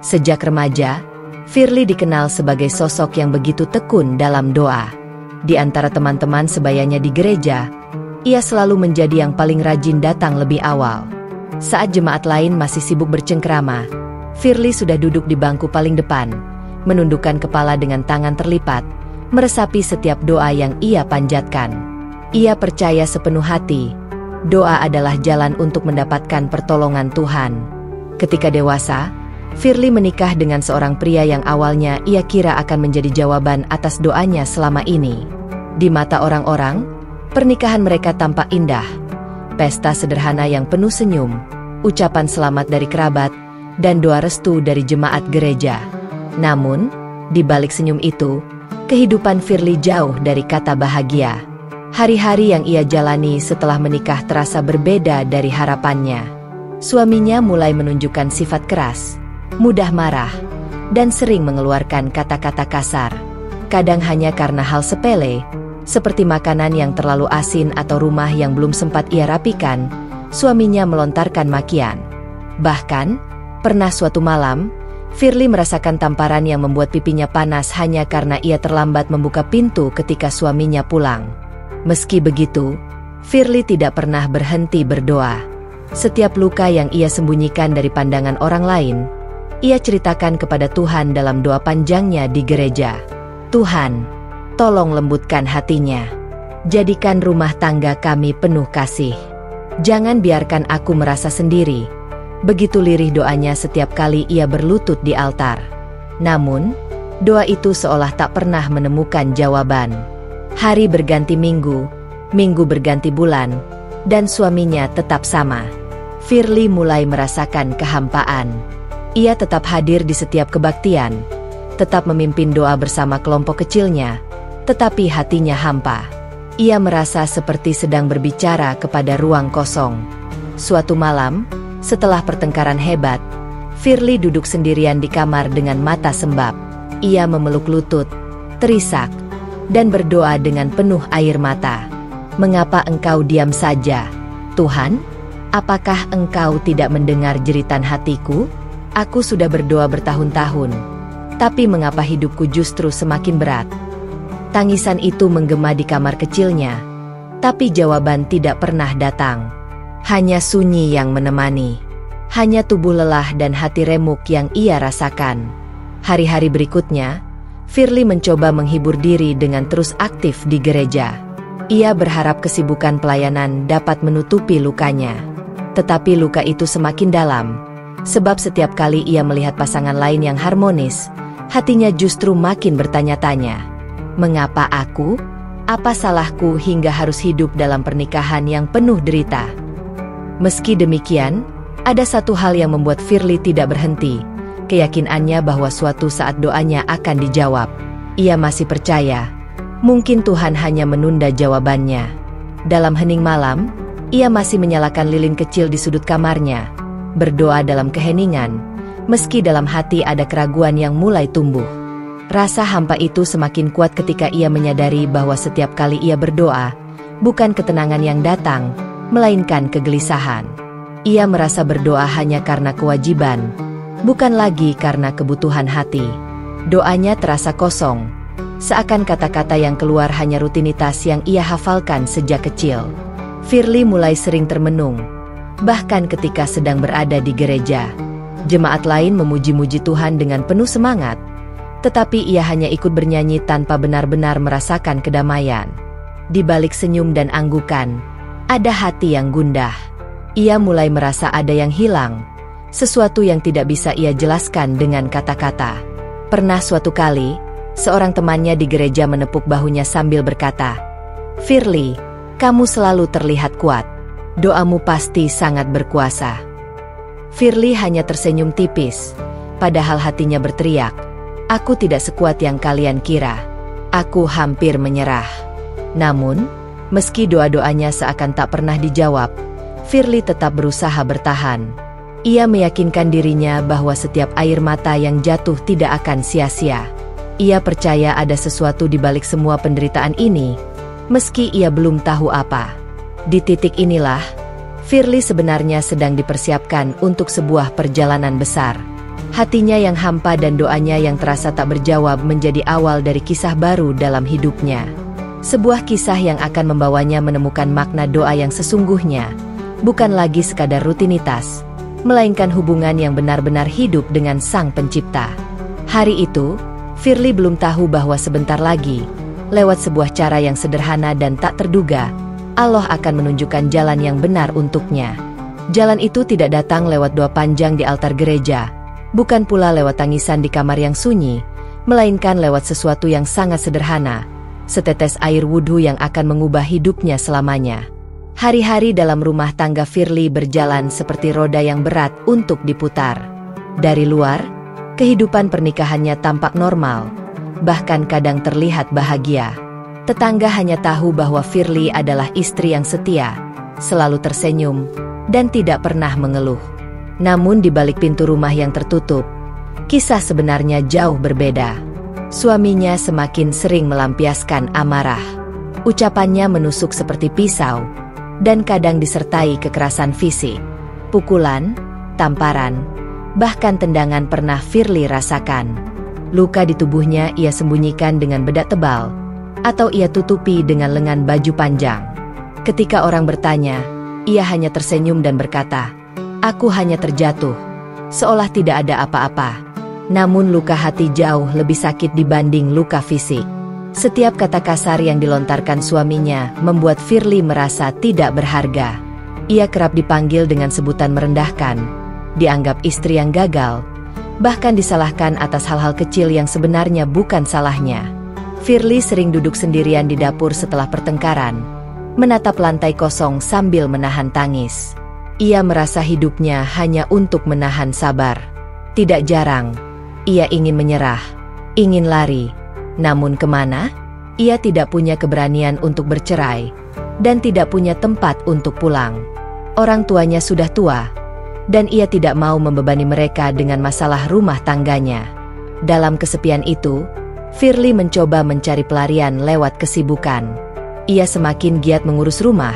Sejak remaja, Firly dikenal sebagai sosok yang begitu tekun dalam doa. Di antara teman-teman sebayanya di gereja, ia selalu menjadi yang paling rajin datang lebih awal. Saat jemaat lain masih sibuk bercengkrama, Firly sudah duduk di bangku paling depan, menundukkan kepala dengan tangan terlipat, meresapi setiap doa yang ia panjatkan. Ia percaya sepenuh hati, doa adalah jalan untuk mendapatkan pertolongan Tuhan. Ketika dewasa, Firly menikah dengan seorang pria yang awalnya ia kira akan menjadi jawaban atas doanya selama ini. Di mata orang-orang, pernikahan mereka tampak indah. Pesta sederhana yang penuh senyum, ucapan selamat dari kerabat, dan doa restu dari jemaat gereja. Namun, di balik senyum itu, kehidupan Firly jauh dari kata bahagia. Hari-hari yang ia jalani setelah menikah terasa berbeda dari harapannya. Suaminya mulai menunjukkan sifat keras, mudah marah, dan sering mengeluarkan kata-kata kasar. Kadang hanya karena hal sepele, seperti makanan yang terlalu asin atau rumah yang belum sempat ia rapikan, suaminya melontarkan makian. Bahkan, pernah suatu malam, Firly merasakan tamparan yang membuat pipinya panas hanya karena ia terlambat membuka pintu ketika suaminya pulang. Meski begitu, Firly tidak pernah berhenti berdoa. Setiap luka yang ia sembunyikan dari pandangan orang lain, ia ceritakan kepada Tuhan dalam doa panjangnya di gereja. Tuhan, tolong lembutkan hatinya. Jadikan rumah tangga kami penuh kasih. Jangan biarkan aku merasa sendiri. Begitu lirih doanya setiap kali ia berlutut di altar. Namun, doa itu seolah tak pernah menemukan jawaban. Hari berganti minggu, minggu berganti bulan, dan suaminya tetap sama. Firly mulai merasakan kehampaan. Ia tetap hadir di setiap kebaktian, tetap memimpin doa bersama kelompok kecilnya, tetapi hatinya hampa. Ia merasa seperti sedang berbicara kepada ruang kosong. Suatu malam, setelah pertengkaran hebat, Firly duduk sendirian di kamar dengan mata sembab. Ia memeluk lutut, terisak, dan berdoa dengan penuh air mata. Mengapa engkau diam saja, Tuhan? Apakah engkau tidak mendengar jeritan hatiku? Aku sudah berdoa bertahun-tahun, tapi mengapa hidupku justru semakin berat? Tangisan itu menggema di kamar kecilnya, tapi jawaban tidak pernah datang. Hanya sunyi yang menemani, hanya tubuh lelah dan hati remuk yang ia rasakan. Hari-hari berikutnya, Firly mencoba menghibur diri dengan terus aktif di gereja. Ia berharap kesibukan pelayanan dapat menutupi lukanya. Tetapi luka itu semakin dalam. Sebab setiap kali ia melihat pasangan lain yang harmonis, hatinya justru makin bertanya-tanya. Mengapa aku? Apa salahku hingga harus hidup dalam pernikahan yang penuh derita? Meski demikian, ada satu hal yang membuat Firly tidak berhenti, keyakinannya bahwa suatu saat doanya akan dijawab. Ia masih percaya, mungkin Tuhan hanya menunda jawabannya. Dalam hening malam, ia masih menyalakan lilin kecil di sudut kamarnya, berdoa dalam keheningan, meski dalam hati ada keraguan yang mulai tumbuh. Rasa hampa itu semakin kuat ketika ia menyadari bahwa setiap kali ia berdoa, bukan ketenangan yang datang, melainkan kegelisahan. Ia merasa berdoa hanya karena kewajiban, bukan lagi karena kebutuhan hati. Doanya terasa kosong, seakan kata-kata yang keluar hanya rutinitas yang ia hafalkan sejak kecil. Firly mulai sering termenung. Bahkan ketika sedang berada di gereja, jemaat lain memuji-muji Tuhan dengan penuh semangat, tetapi ia hanya ikut bernyanyi tanpa benar-benar merasakan kedamaian. Di balik senyum dan anggukan, ada hati yang gundah. Ia mulai merasa ada yang hilang, sesuatu yang tidak bisa ia jelaskan dengan kata-kata. Pernah suatu kali, seorang temannya di gereja menepuk bahunya sambil berkata, "Firly, kamu selalu terlihat kuat. Doamu pasti sangat berkuasa." Firly hanya tersenyum tipis, padahal hatinya berteriak, "Aku tidak sekuat yang kalian kira. Aku hampir menyerah." Namun, Meski doa-doanya seakan tak pernah dijawab, Firly tetap berusaha bertahan. Ia meyakinkan dirinya bahwa setiap air mata yang jatuh tidak akan sia-sia. Ia percaya ada sesuatu di balik semua penderitaan ini, meski ia belum tahu apa. Di titik inilah, Firly sebenarnya sedang dipersiapkan untuk sebuah perjalanan besar. Hatinya yang hampa dan doanya yang terasa tak berjawab menjadi awal dari kisah baru dalam hidupnya. Sebuah kisah yang akan membawanya menemukan makna doa yang sesungguhnya, bukan lagi sekadar rutinitas, melainkan hubungan yang benar-benar hidup dengan Sang Pencipta. Hari itu, Firly belum tahu bahwa sebentar lagi, lewat sebuah cara yang sederhana dan tak terduga, Allah akan menunjukkan jalan yang benar untuknya. Jalan itu tidak datang lewat doa panjang di altar gereja, bukan pula lewat tangisan di kamar yang sunyi, melainkan lewat sesuatu yang sangat sederhana, setetes air wudhu yang akan mengubah hidupnya selamanya. Hari-hari dalam rumah tangga Firly berjalan seperti roda yang berat untuk diputar. Dari luar, kehidupan pernikahannya tampak normal, bahkan kadang terlihat bahagia. Tetangga hanya tahu bahwa Firly adalah istri yang setia, selalu tersenyum, dan tidak pernah mengeluh. Namun di balik pintu rumah yang tertutup, kisah sebenarnya jauh berbeda. Suaminya semakin sering melampiaskan amarah. Ucapannya menusuk seperti pisau, dan kadang disertai kekerasan fisik. Pukulan, tamparan, bahkan tendangan pernah Firly rasakan. Luka di tubuhnya ia sembunyikan dengan bedak tebal, atau ia tutupi dengan lengan baju panjang. Ketika orang bertanya, ia hanya tersenyum dan berkata, "Aku hanya terjatuh," seolah tidak ada apa-apa. Namun luka hati jauh lebih sakit dibanding luka fisik. Setiap kata kasar yang dilontarkan suaminya membuat Firly merasa tidak berharga. Ia kerap dipanggil dengan sebutan merendahkan, dianggap istri yang gagal, bahkan disalahkan atas hal-hal kecil yang sebenarnya bukan salahnya. Firly sering duduk sendirian di dapur setelah pertengkaran, menatap lantai kosong sambil menahan tangis. Ia merasa hidupnya hanya untuk menahan sabar. Tidak jarang, ia ingin menyerah, ingin lari. Namun kemana? Ia tidak punya keberanian untuk bercerai, dan tidak punya tempat untuk pulang. Orang tuanya sudah tua, dan ia tidak mau membebani mereka dengan masalah rumah tangganya. Dalam kesepian itu, Firly mencoba mencari pelarian lewat kesibukan. Ia semakin giat mengurus rumah,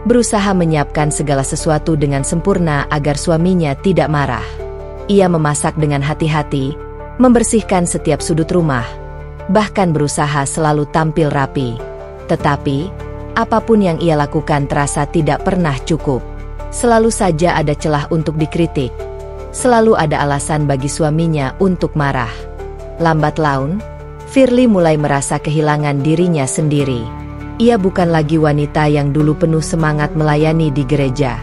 berusaha menyiapkan segala sesuatu dengan sempurna agar suaminya tidak marah. Ia memasak dengan hati-hati, membersihkan setiap sudut rumah, bahkan berusaha selalu tampil rapi. Tetapi, apapun yang ia lakukan terasa tidak pernah cukup. Selalu saja ada celah untuk dikritik. Selalu ada alasan bagi suaminya untuk marah. Lambat laun, Firly mulai merasa kehilangan dirinya sendiri. Ia bukan lagi wanita yang dulu penuh semangat melayani di gereja.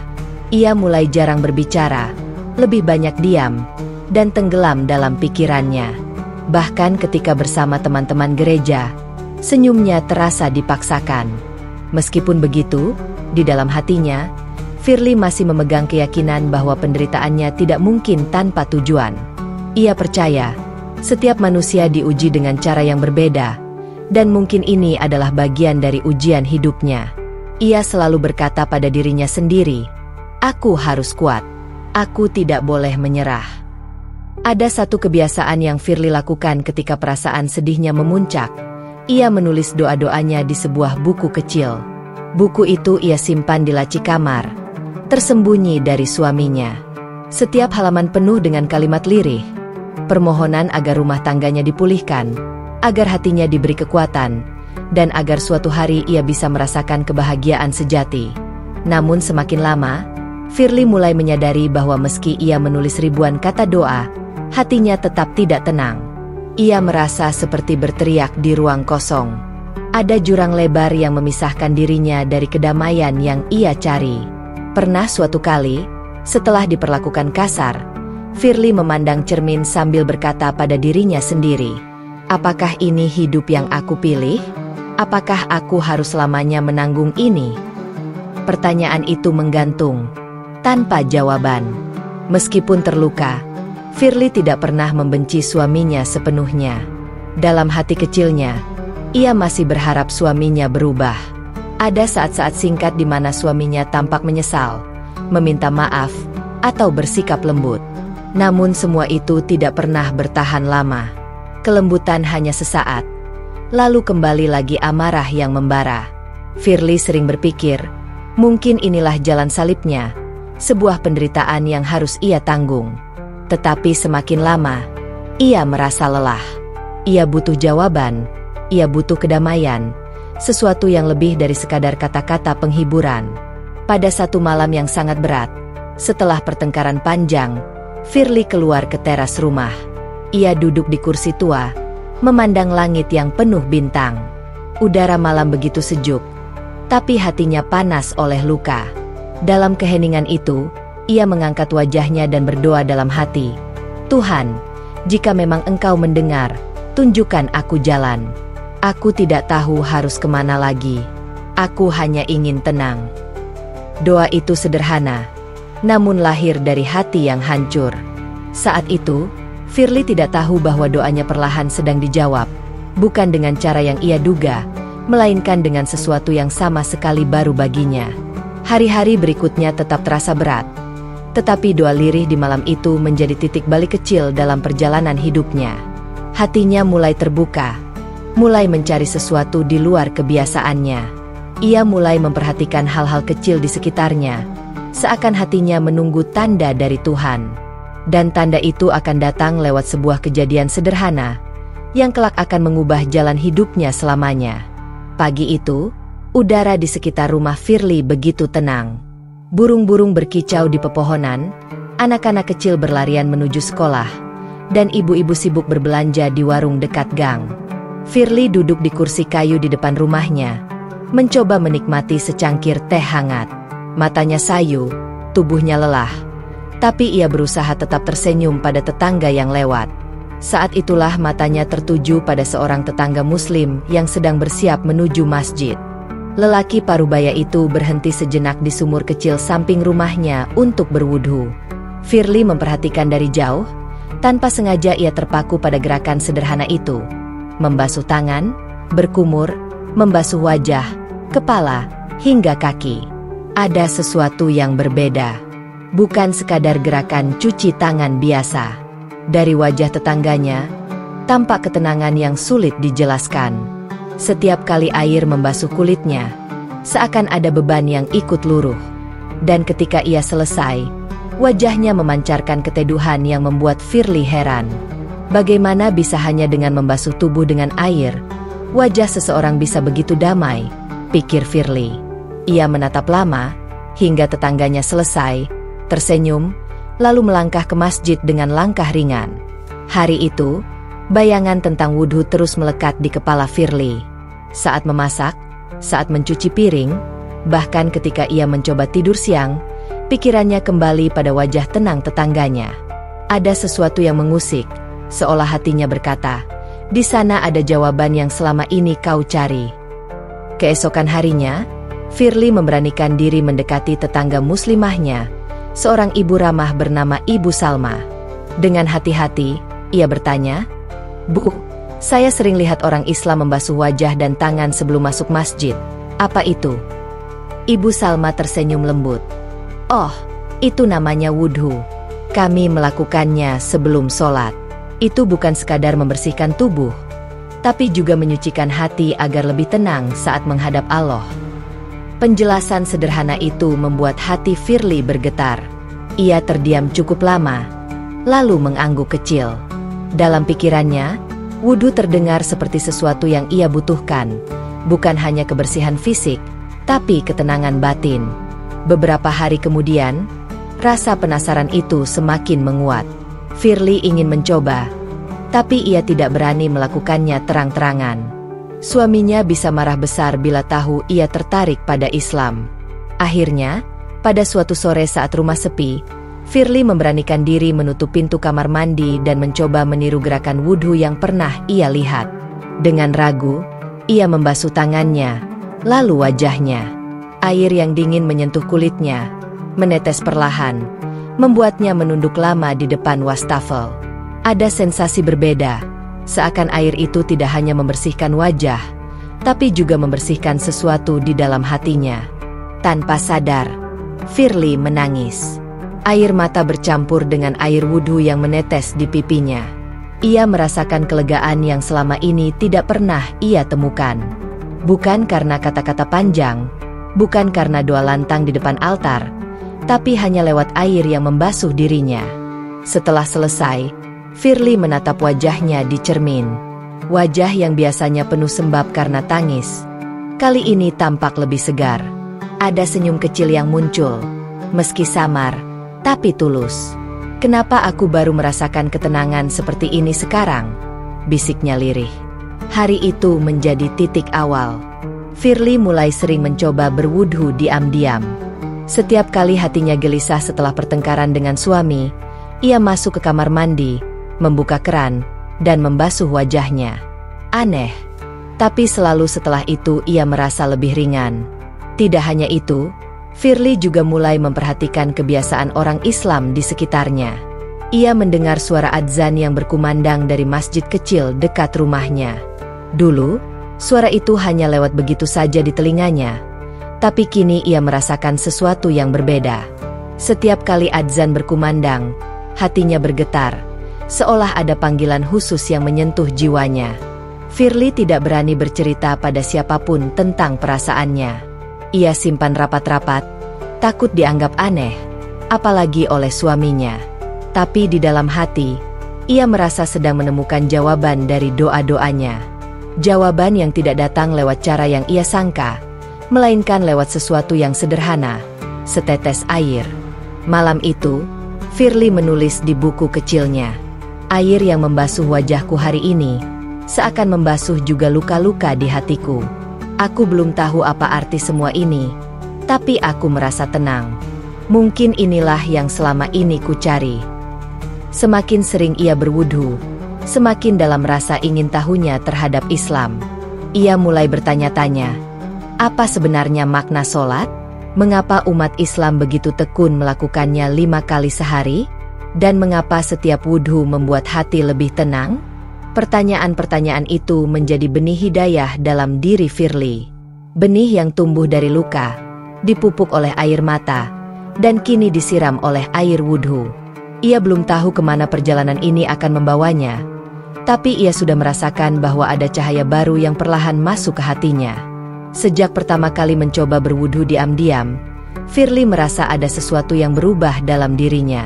Ia mulai jarang berbicara, lebih banyak diam, dan tenggelam dalam pikirannya. Bahkan ketika bersama teman-teman gereja, senyumnya terasa dipaksakan. Meskipun begitu, di dalam hatinya, Firly masih memegang keyakinan bahwa penderitaannya tidak mungkin tanpa tujuan. Ia percaya, setiap manusia diuji dengan cara yang berbeda, dan mungkin ini adalah bagian dari ujian hidupnya. Ia selalu berkata pada dirinya sendiri, "Aku harus kuat. Aku tidak boleh menyerah." Ada satu kebiasaan yang Firly lakukan ketika perasaan sedihnya memuncak. Ia menulis doa-doanya di sebuah buku kecil. Buku itu ia simpan di laci kamar, tersembunyi dari suaminya. Setiap halaman penuh dengan kalimat lirih, permohonan agar rumah tangganya dipulihkan, agar hatinya diberi kekuatan, dan agar suatu hari ia bisa merasakan kebahagiaan sejati. Namun semakin lama, Firly mulai menyadari bahwa meski ia menulis ribuan kata doa, hatinya tetap tidak tenang. Ia merasa seperti berteriak di ruang kosong. Ada jurang lebar yang memisahkan dirinya dari kedamaian yang ia cari. Pernah suatu kali, setelah diperlakukan kasar, Firly memandang cermin sambil berkata pada dirinya sendiri, "Apakah ini hidup yang aku pilih? Apakah aku harus selamanya menanggung ini?" Pertanyaan itu menggantung, tanpa jawaban. Meskipun terluka, Firly tidak pernah membenci suaminya sepenuhnya. Dalam hati kecilnya, ia masih berharap suaminya berubah. Ada saat-saat singkat di mana suaminya tampak menyesal, meminta maaf, atau bersikap lembut. Namun semua itu tidak pernah bertahan lama. Kelembutan hanya sesaat, lalu kembali lagi amarah yang membara. Firly sering berpikir, mungkin inilah jalan salibnya, sebuah penderitaan yang harus ia tanggung. Tetapi semakin lama, ia merasa lelah. Ia butuh jawaban, ia butuh kedamaian, sesuatu yang lebih dari sekadar kata-kata penghiburan. Pada satu malam yang sangat berat, setelah pertengkaran panjang, Firly keluar ke teras rumah. Ia duduk di kursi tua, memandang langit yang penuh bintang. Udara malam begitu sejuk, tapi hatinya panas oleh luka. Dalam keheningan itu, ia mengangkat wajahnya dan berdoa dalam hati. Tuhan, jika memang Engkau mendengar, tunjukkan aku jalan. Aku tidak tahu harus kemana lagi. Aku hanya ingin tenang. Doa itu sederhana, namun lahir dari hati yang hancur. Saat itu, Firly tidak tahu bahwa doanya perlahan sedang dijawab, bukan dengan cara yang ia duga, melainkan dengan sesuatu yang sama sekali baru baginya. Hari-hari berikutnya tetap terasa berat, tetapi doa lirih di malam itu menjadi titik balik kecil dalam perjalanan hidupnya. Hatinya mulai terbuka, mulai mencari sesuatu di luar kebiasaannya. Ia mulai memperhatikan hal-hal kecil di sekitarnya, seakan hatinya menunggu tanda dari Tuhan. Dan tanda itu akan datang lewat sebuah kejadian sederhana, yang kelak akan mengubah jalan hidupnya selamanya. Pagi itu, udara di sekitar rumah Firly begitu tenang. Burung-burung berkicau di pepohonan, anak-anak kecil berlarian menuju sekolah, dan ibu-ibu sibuk berbelanja di warung dekat gang. Firly duduk di kursi kayu di depan rumahnya, mencoba menikmati secangkir teh hangat. Matanya sayu, tubuhnya lelah, tapi ia berusaha tetap tersenyum pada tetangga yang lewat. Saat itulah matanya tertuju pada seorang tetangga muslim yang sedang bersiap menuju masjid. Lelaki parubaya itu berhenti sejenak di sumur kecil samping rumahnya untuk berwudhu. Firly memperhatikan dari jauh, tanpa sengaja ia terpaku pada gerakan sederhana itu. Membasuh tangan, berkumur, membasuh wajah, kepala, hingga kaki. Ada sesuatu yang berbeda. Bukan sekadar gerakan cuci tangan biasa. Dari wajah tetangganya, tampak ketenangan yang sulit dijelaskan. Setiap kali air membasuh kulitnya, seakan ada beban yang ikut luruh. Dan ketika ia selesai, wajahnya memancarkan keteduhan yang membuat Firly heran. Bagaimana bisa hanya dengan membasuh tubuh dengan air, wajah seseorang bisa begitu damai, pikir Firly. Ia menatap lama, hingga tetangganya selesai, tersenyum, lalu melangkah ke masjid dengan langkah ringan. Hari itu, bayangan tentang wudhu terus melekat di kepala Firly. Saat memasak, saat mencuci piring, bahkan ketika ia mencoba tidur siang, pikirannya kembali pada wajah tenang tetangganya. Ada sesuatu yang mengusik, seolah hatinya berkata, di sana ada jawaban yang selama ini kau cari. Keesokan harinya, Firly memberanikan diri mendekati tetangga muslimahnya, seorang ibu ramah bernama Ibu Salma. Dengan hati-hati, ia bertanya, "Bu, saya sering lihat orang Islam membasuh wajah dan tangan sebelum masuk masjid. Apa itu?" Ibu Salma tersenyum lembut. "Oh, itu namanya wudhu. Kami melakukannya sebelum sholat. Itu bukan sekadar membersihkan tubuh, tapi juga menyucikan hati agar lebih tenang saat menghadap Allah." Penjelasan sederhana itu membuat hati Firly bergetar. Ia terdiam cukup lama, lalu mengangguk kecil. Dalam pikirannya, wudhu terdengar seperti sesuatu yang ia butuhkan, bukan hanya kebersihan fisik, tapi ketenangan batin. Beberapa hari kemudian, rasa penasaran itu semakin menguat. Firly ingin mencoba, tapi ia tidak berani melakukannya terang-terangan. Suaminya bisa marah besar bila tahu ia tertarik pada Islam. Akhirnya, pada suatu sore saat rumah sepi, Firly memberanikan diri menutup pintu kamar mandi dan mencoba meniru gerakan wudhu yang pernah ia lihat. Dengan ragu, ia membasuh tangannya, lalu wajahnya. Air yang dingin menyentuh kulitnya, menetes perlahan, membuatnya menunduk lama di depan wastafel. Ada sensasi berbeda, seakan air itu tidak hanya membersihkan wajah, tapi juga membersihkan sesuatu di dalam hatinya. Tanpa sadar, Firly menangis. Air mata bercampur dengan air wudhu yang menetes di pipinya. Ia merasakan kelegaan yang selama ini tidak pernah ia temukan. Bukan karena kata-kata panjang, bukan karena doa lantang di depan altar, tapi hanya lewat air yang membasuh dirinya. Setelah selesai, Firly menatap wajahnya di cermin. Wajah yang biasanya penuh sembab karena tangis, kali ini tampak lebih segar. Ada senyum kecil yang muncul, meski samar, tapi tulus. "Kenapa aku baru merasakan ketenangan seperti ini sekarang?" bisiknya lirih. Hari itu menjadi titik awal. Firly mulai sering mencoba berwudhu diam-diam. Setiap kali hatinya gelisah setelah pertengkaran dengan suami, ia masuk ke kamar mandi, membuka keran, dan membasuh wajahnya. Aneh, tapi selalu setelah itu ia merasa lebih ringan. Tidak hanya itu, Firly juga mulai memperhatikan kebiasaan orang Islam di sekitarnya. Ia mendengar suara adzan yang berkumandang dari masjid kecil dekat rumahnya. Dulu, suara itu hanya lewat begitu saja di telinganya, tapi kini ia merasakan sesuatu yang berbeda. Setiap kali adzan berkumandang, hatinya bergetar, seolah ada panggilan khusus yang menyentuh jiwanya. Firly tidak berani bercerita pada siapapun tentang perasaannya. Ia simpan rapat-rapat, takut dianggap aneh, apalagi oleh suaminya. Tapi di dalam hati, ia merasa sedang menemukan jawaban dari doa-doanya. Jawaban yang tidak datang lewat cara yang ia sangka, melainkan lewat sesuatu yang sederhana, setetes air. Malam itu, Firly menulis di buku kecilnya, "Air yang membasuh wajahku hari ini, seakan membasuh juga luka-luka di hatiku. Aku belum tahu apa arti semua ini, tapi aku merasa tenang. Mungkin inilah yang selama ini ku cari." Semakin sering ia berwudhu, semakin dalam rasa ingin tahunya terhadap Islam. Ia mulai bertanya-tanya, apa sebenarnya makna sholat? Mengapa umat Islam begitu tekun melakukannya 5 kali sehari? Dan mengapa setiap wudhu membuat hati lebih tenang? Pertanyaan-pertanyaan itu menjadi benih hidayah dalam diri Firly. Benih yang tumbuh dari luka, dipupuk oleh air mata, dan kini disiram oleh air wudhu. Ia belum tahu kemana perjalanan ini akan membawanya, tapi ia sudah merasakan bahwa ada cahaya baru yang perlahan masuk ke hatinya. Sejak pertama kali mencoba berwudhu diam-diam, Firly merasa ada sesuatu yang berubah dalam dirinya.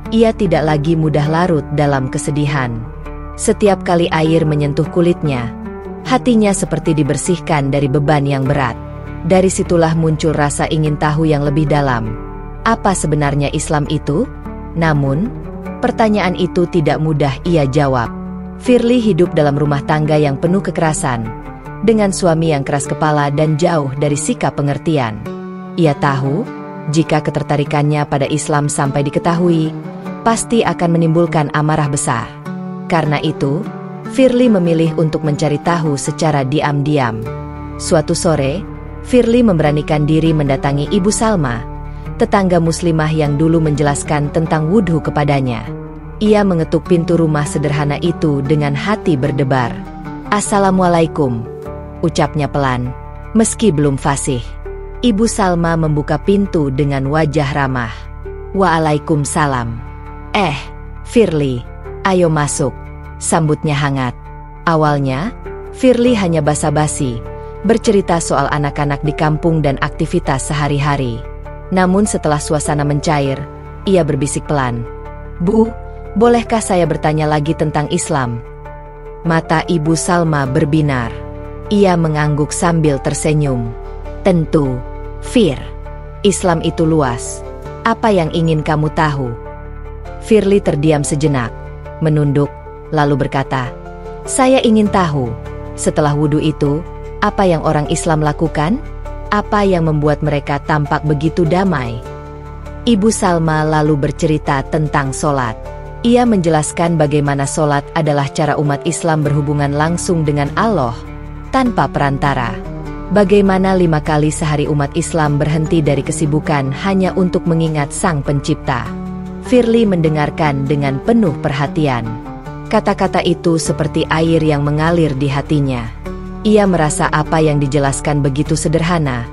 Ia tidak lagi mudah larut dalam kesedihan. Setiap kali air menyentuh kulitnya, hatinya seperti dibersihkan dari beban yang berat. Dari situlah muncul rasa ingin tahu yang lebih dalam. Apa sebenarnya Islam itu? Namun, pertanyaan itu tidak mudah ia jawab. Firly hidup dalam rumah tangga yang penuh kekerasan, dengan suami yang keras kepala dan jauh dari sikap pengertian. Ia tahu, jika ketertarikannya pada Islam sampai diketahui, pasti akan menimbulkan amarah besar. Karena itu, Firly memilih untuk mencari tahu secara diam-diam. Suatu sore, Firly memberanikan diri mendatangi Ibu Salma, tetangga muslimah yang dulu menjelaskan tentang wudhu kepadanya. Ia mengetuk pintu rumah sederhana itu dengan hati berdebar. "Assalamualaikum," ucapnya pelan, meski belum fasih. Ibu Salma membuka pintu dengan wajah ramah. "Waalaikumsalam." Firly, ayo masuk," sambutnya hangat. Awalnya, Firly hanya basa-basi, bercerita soal anak-anak di kampung dan aktivitas sehari-hari. Namun setelah suasana mencair, ia berbisik pelan, "Bu, bolehkah saya bertanya lagi tentang Islam?" Mata Ibu Salma berbinar. Ia mengangguk sambil tersenyum. "Tentu, Fir. Islam itu luas. Apa yang ingin kamu tahu?" Firly terdiam sejenak, menunduk, lalu berkata, "Saya ingin tahu, setelah wudhu itu, apa yang orang Islam lakukan? Apa yang membuat mereka tampak begitu damai?" Ibu Salma lalu bercerita tentang sholat. Ia menjelaskan bagaimana sholat adalah cara umat Islam berhubungan langsung dengan Allah, tanpa perantara. Bagaimana 5 kali sehari umat Islam berhenti dari kesibukan hanya untuk mengingat Sang Pencipta. Firly mendengarkan dengan penuh perhatian. Kata-kata itu seperti air yang mengalir di hatinya. Ia merasa apa yang dijelaskan begitu sederhana,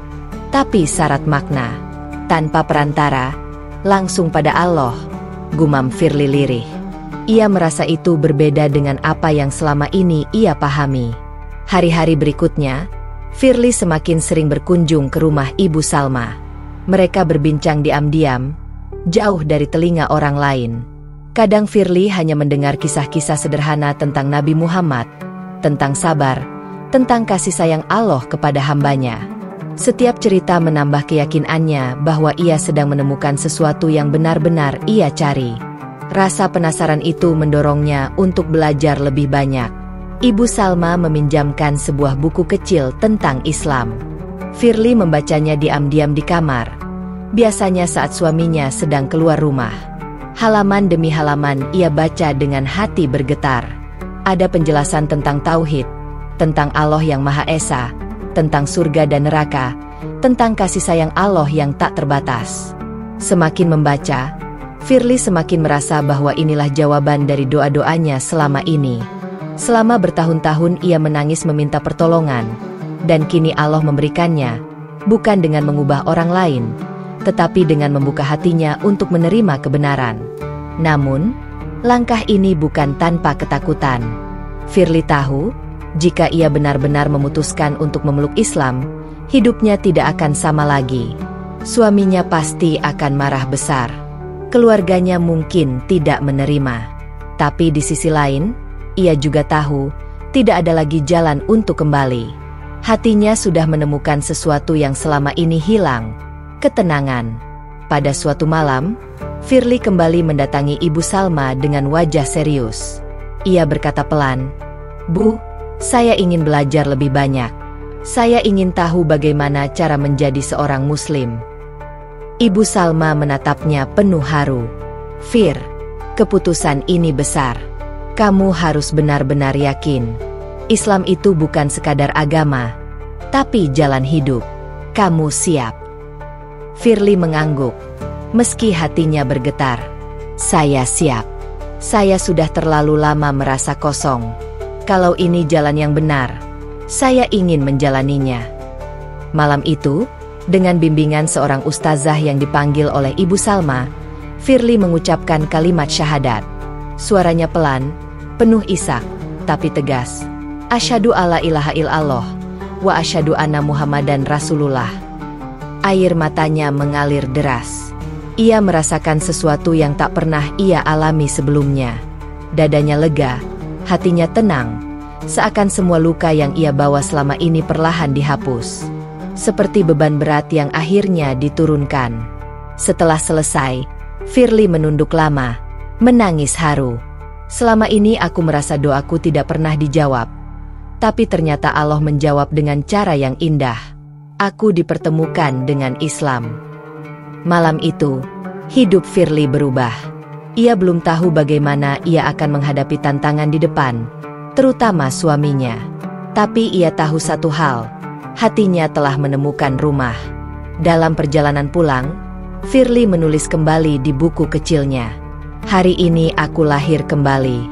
tapi syarat makna. Tanpa perantara, langsung pada Allah, gumam Firly lirih. Ia merasa itu berbeda dengan apa yang selama ini ia pahami. Hari-hari berikutnya, Firly semakin sering berkunjung ke rumah Ibu Salma. Mereka berbincang diam-diam, jauh dari telinga orang lain. Kadang Firly hanya mendengar kisah-kisah sederhana tentang Nabi Muhammad, tentang sabar, tentang kasih sayang Allah kepada hambanya. Setiap cerita menambah keyakinannya bahwa ia sedang menemukan sesuatu yang benar-benar ia cari. Rasa penasaran itu mendorongnya untuk belajar lebih banyak. Ibu Salma meminjamkan sebuah buku kecil tentang Islam. Firly membacanya diam-diam di kamar, biasanya saat suaminya sedang keluar rumah. Halaman demi halaman ia baca dengan hati bergetar. Ada penjelasan tentang tauhid, tentang Allah yang Maha Esa, tentang surga dan neraka, tentang kasih sayang Allah yang tak terbatas. Semakin membaca, Firly semakin merasa bahwa inilah jawaban dari doa-doanya selama ini. Selama bertahun-tahun ia menangis meminta pertolongan, dan kini Allah memberikannya, bukan dengan mengubah orang lain, tetapi dengan membuka hatinya untuk menerima kebenaran. Namun, langkah ini bukan tanpa ketakutan. Firly tahu, jika ia benar-benar memutuskan untuk memeluk Islam, hidupnya tidak akan sama lagi. Suaminya pasti akan marah besar. Keluarganya mungkin tidak menerima. Tapi di sisi lain, ia juga tahu, tidak ada lagi jalan untuk kembali. Hatinya sudah menemukan sesuatu yang selama ini hilang, ketenangan. Pada suatu malam, Firly kembali mendatangi Ibu Salma dengan wajah serius. Ia berkata pelan, "Bu, saya ingin belajar lebih banyak. Saya ingin tahu bagaimana cara menjadi seorang Muslim." Ibu Salma menatapnya penuh haru. "Fir, keputusan ini besar. Kamu harus benar-benar yakin. Islam itu bukan sekadar agama, tapi jalan hidup. Kamu siap?" Firly mengangguk, meski hatinya bergetar. "Saya siap. Saya sudah terlalu lama merasa kosong. Kalau ini jalan yang benar, saya ingin menjalaninya." Malam itu, dengan bimbingan seorang ustazah yang dipanggil oleh Ibu Salma, Firly mengucapkan kalimat syahadat. Suaranya pelan, penuh isak, tapi tegas. "Asyhadu alla ilaha illallah, wa asyhadu anna Muhammadan Rasulullah." Air matanya mengalir deras. Ia merasakan sesuatu yang tak pernah ia alami sebelumnya. Dadanya lega, hatinya tenang, seakan semua luka yang ia bawa selama ini perlahan dihapus. Seperti beban berat yang akhirnya diturunkan. Setelah selesai, Firly menunduk lama, menangis haru. "Selama ini aku merasa doaku tidak pernah dijawab. Tapi ternyata Allah menjawab dengan cara yang indah. Aku dipertemukan dengan Islam." Malam itu, hidup Firly berubah. Ia belum tahu bagaimana ia akan menghadapi tantangan di depan, terutama suaminya. Tapi ia tahu satu hal, hatinya telah menemukan rumah. Dalam perjalanan pulang, Firly menulis kembali di buku kecilnya. "Hari ini aku lahir kembali.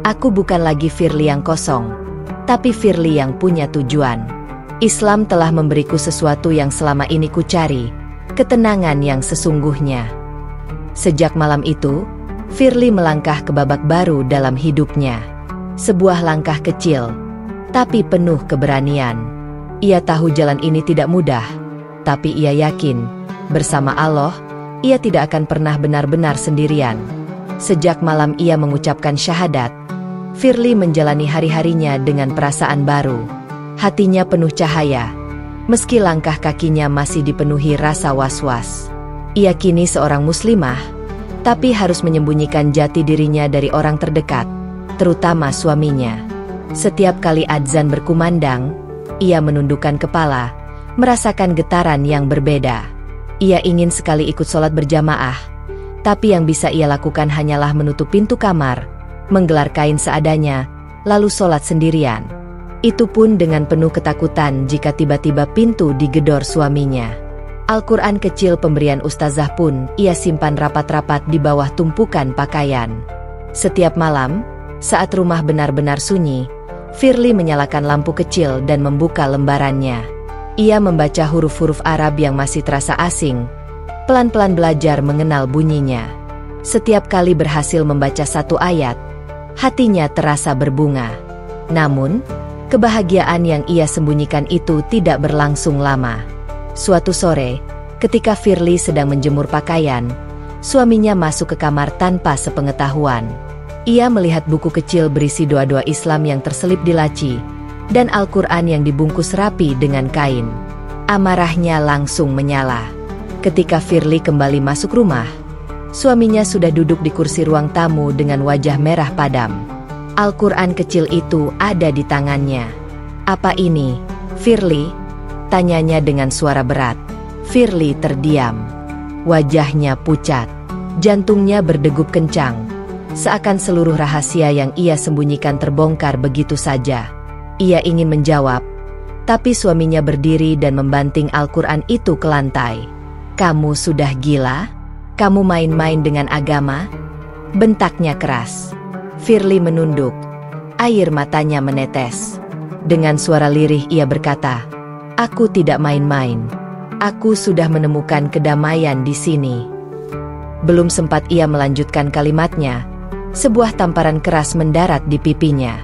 Aku bukan lagi Firly yang kosong, tapi Firly yang punya tujuan. Islam telah memberiku sesuatu yang selama ini kucari, ketenangan yang sesungguhnya." Sejak malam itu, Firly melangkah ke babak baru dalam hidupnya. Sebuah langkah kecil, tapi penuh keberanian. Ia tahu jalan ini tidak mudah, tapi ia yakin, bersama Allah, ia tidak akan pernah benar-benar sendirian. Sejak malam ia mengucapkan syahadat, Firly menjalani hari-harinya dengan perasaan baru. Hatinya penuh cahaya, meski langkah kakinya masih dipenuhi rasa was-was. Ia kini seorang muslimah, tapi harus menyembunyikan jati dirinya dari orang terdekat, terutama suaminya. Setiap kali adzan berkumandang, ia menundukkan kepala, merasakan getaran yang berbeda. Ia ingin sekali ikut sholat berjamaah, tapi yang bisa ia lakukan hanyalah menutup pintu kamar, menggelar kain seadanya, lalu sholat sendirian. Itu pun dengan penuh ketakutan jika tiba-tiba pintu digedor suaminya. Al-Quran kecil pemberian ustazah pun ia simpan rapat-rapat di bawah tumpukan pakaian. Setiap malam, saat rumah benar-benar sunyi, Firly menyalakan lampu kecil dan membuka lembarannya. Ia membaca huruf-huruf Arab yang masih terasa asing, pelan-pelan belajar mengenal bunyinya. Setiap kali berhasil membaca satu ayat, hatinya terasa berbunga. Namun, kebahagiaan yang ia sembunyikan itu tidak berlangsung lama. Suatu sore, ketika Firly sedang menjemur pakaian, suaminya masuk ke kamar tanpa sepengetahuan. Ia melihat buku kecil berisi doa-doa Islam yang terselip di laci, dan Al-Quran yang dibungkus rapi dengan kain. Amarahnya langsung menyala. Ketika Firly kembali masuk rumah, suaminya sudah duduk di kursi ruang tamu dengan wajah merah padam. Al-Quran kecil itu ada di tangannya. "Apa ini, Firly?" tanyanya dengan suara berat. Firly terdiam. Wajahnya pucat. Jantungnya berdegup kencang. Seakan seluruh rahasia yang ia sembunyikan terbongkar begitu saja. Ia ingin menjawab, tapi suaminya berdiri dan membanting Al-Quran itu ke lantai. "Kamu sudah gila? Kamu main-main dengan agama?" bentaknya keras. Firly menunduk. Air matanya menetes. Dengan suara lirih ia berkata, "Aku tidak main-main. Aku sudah menemukan kedamaian di sini." Belum sempat ia melanjutkan kalimatnya, sebuah tamparan keras mendarat di pipinya.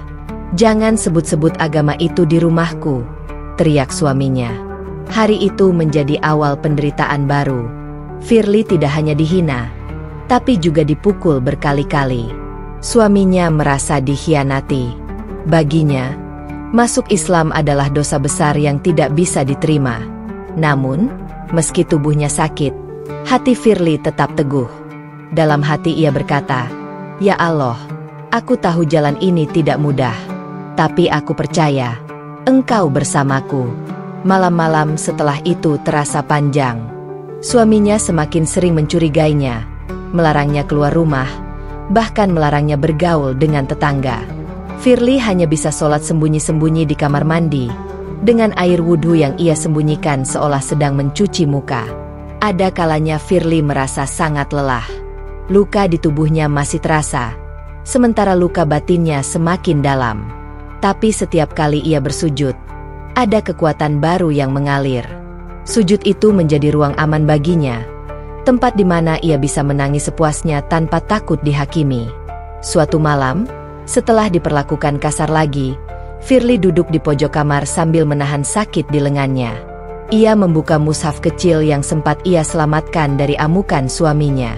"Jangan sebut-sebut agama itu di rumahku," teriak suaminya. Hari itu menjadi awal penderitaan baru. Firly tidak hanya dihina, tapi juga dipukul berkali-kali. Suaminya merasa dikhianati. Baginya, masuk Islam adalah dosa besar yang tidak bisa diterima. Namun, meski tubuhnya sakit, hati Firly tetap teguh. Dalam hati ia berkata, "Ya Allah, aku tahu jalan ini tidak mudah, tapi aku percaya Engkau bersamaku." Malam-malam setelah itu terasa panjang. Suaminya semakin sering mencurigainya, melarangnya keluar rumah, bahkan melarangnya bergaul dengan tetangga. Firly hanya bisa sholat sembunyi-sembunyi di kamar mandi, dengan air wudhu yang ia sembunyikan seolah sedang mencuci muka. Ada kalanya Firly merasa sangat lelah. Luka di tubuhnya masih terasa, sementara luka batinnya semakin dalam. Tapi setiap kali ia bersujud, ada kekuatan baru yang mengalir. Sujud itu menjadi ruang aman baginya, tempat di mana ia bisa menangis sepuasnya tanpa takut dihakimi. Suatu malam, setelah diperlakukan kasar lagi, Firly duduk di pojok kamar sambil menahan sakit di lengannya. Ia membuka mushaf kecil yang sempat ia selamatkan dari amukan suaminya.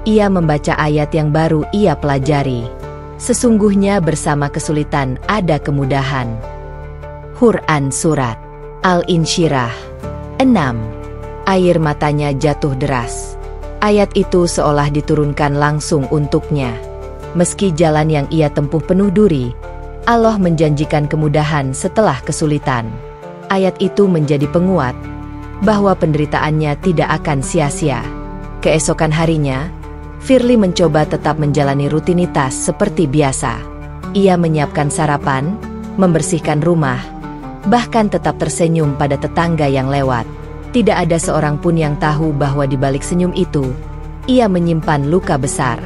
Ia membaca ayat yang baru ia pelajari. Sesungguhnya bersama kesulitan ada kemudahan. Quran Surat Al-Insyirah 6. Air matanya jatuh deras. Ayat itu seolah diturunkan langsung untuknya. Meski jalan yang ia tempuh penuh duri, Allah menjanjikan kemudahan setelah kesulitan. Ayat itu menjadi penguat bahwa penderitaannya tidak akan sia-sia. Keesokan harinya, Firly mencoba tetap menjalani rutinitas seperti biasa. Ia menyiapkan sarapan, membersihkan rumah, bahkan tetap tersenyum pada tetangga yang lewat. Tidak ada seorang pun yang tahu bahwa di balik senyum itu, ia menyimpan luka besar.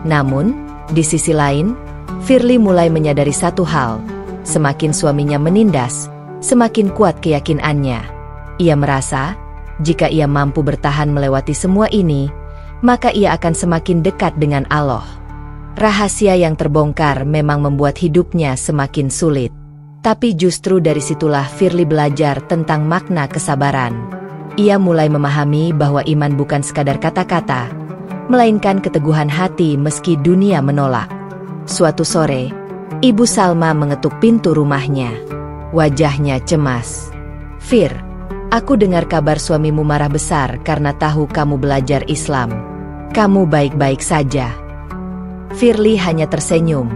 Namun, di sisi lain, Firly mulai menyadari satu hal, semakin suaminya menindas, semakin kuat keyakinannya. Ia merasa, jika ia mampu bertahan melewati semua ini, maka ia akan semakin dekat dengan Allah. Rahasia yang terbongkar memang membuat hidupnya semakin sulit. Tapi justru dari situlah Firly belajar tentang makna kesabaran. Ia mulai memahami bahwa iman bukan sekadar kata-kata, melainkan keteguhan hati meski dunia menolak. Suatu sore, Ibu Salma mengetuk pintu rumahnya. Wajahnya cemas. "Fir, aku dengar kabar suamimu marah besar karena tahu kamu belajar Islam. Kamu baik-baik saja?" Firly hanya tersenyum,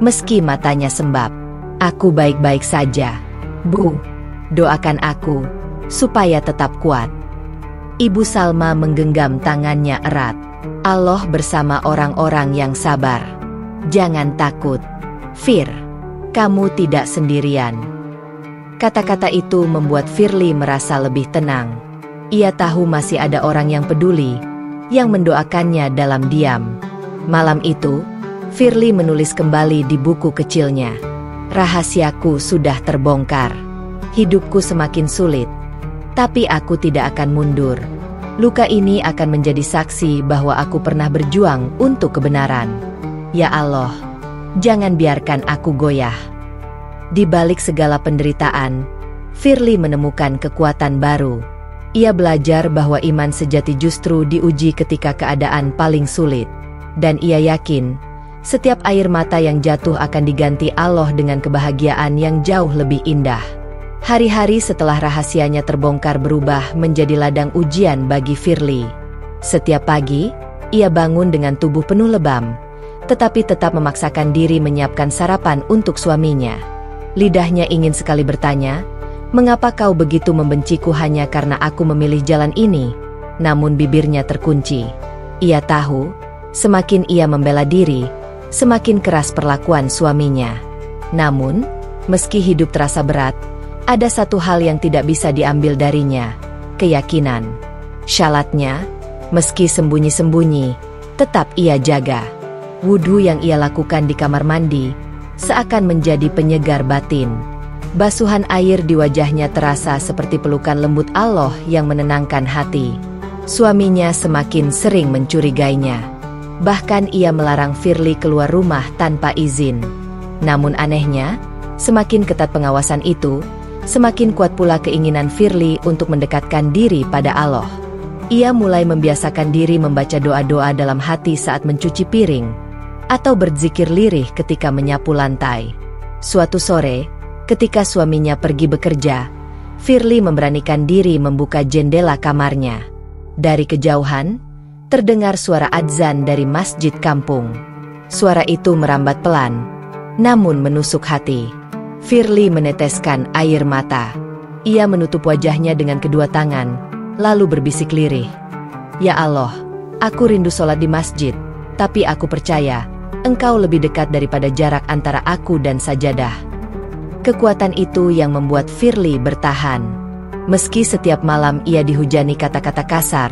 meski matanya sembab. "Aku baik-baik saja, Bu. Doakan aku, supaya tetap kuat." Ibu Salma menggenggam tangannya erat. "Allah bersama orang-orang yang sabar. Jangan takut, Fir. Kamu tidak sendirian." Kata-kata itu membuat Firly merasa lebih tenang. Ia tahu masih ada orang yang peduli, yang mendoakannya dalam diam. Malam itu, Firly menulis kembali di buku kecilnya. Rahasiaku sudah terbongkar. Hidupku semakin sulit. Tapi aku tidak akan mundur. Luka ini akan menjadi saksi bahwa aku pernah berjuang untuk kebenaran. Ya Allah, jangan biarkan aku goyah. Di balik segala penderitaan, Firly menemukan kekuatan baru. Ia belajar bahwa iman sejati justru diuji ketika keadaan paling sulit. Dan ia yakin, setiap air mata yang jatuh akan diganti Allah dengan kebahagiaan yang jauh lebih indah. Hari-hari setelah rahasianya terbongkar berubah menjadi ladang ujian bagi Firly. Setiap pagi, ia bangun dengan tubuh penuh lebam, tetapi tetap memaksakan diri menyiapkan sarapan untuk suaminya. Lidahnya ingin sekali bertanya, "Mengapa kau begitu membenciku hanya karena aku memilih jalan ini?" Namun bibirnya terkunci. Ia tahu, semakin ia membela diri, semakin keras perlakuan suaminya. Namun, meski hidup terasa berat, ada satu hal yang tidak bisa diambil darinya, keyakinan. Syaratnya, meski sembunyi-sembunyi, tetap ia jaga. Wudhu yang ia lakukan di kamar mandi, seakan menjadi penyegar batin. Basuhan air di wajahnya terasa seperti pelukan lembut Allah yang menenangkan hati. Suaminya semakin sering mencurigainya. Bahkan ia melarang Firly keluar rumah tanpa izin. Namun anehnya, semakin ketat pengawasan itu, semakin kuat pula keinginan Firly untuk mendekatkan diri pada Allah. Ia mulai membiasakan diri membaca doa-doa dalam hati saat mencuci piring, atau berzikir lirih ketika menyapu lantai. Suatu sore, ketika suaminya pergi bekerja, Firly memberanikan diri membuka jendela kamarnya. Dari kejauhan, terdengar suara adzan dari masjid kampung. Suara itu merambat pelan, namun menusuk hati. Firly meneteskan air mata. Ia menutup wajahnya dengan kedua tangan, lalu berbisik lirih, "Ya Allah, aku rindu sholat di masjid, tapi aku percaya, Engkau lebih dekat daripada jarak antara aku dan sajadah." Kekuatan itu yang membuat Firly bertahan. Meski setiap malam ia dihujani kata-kata kasar,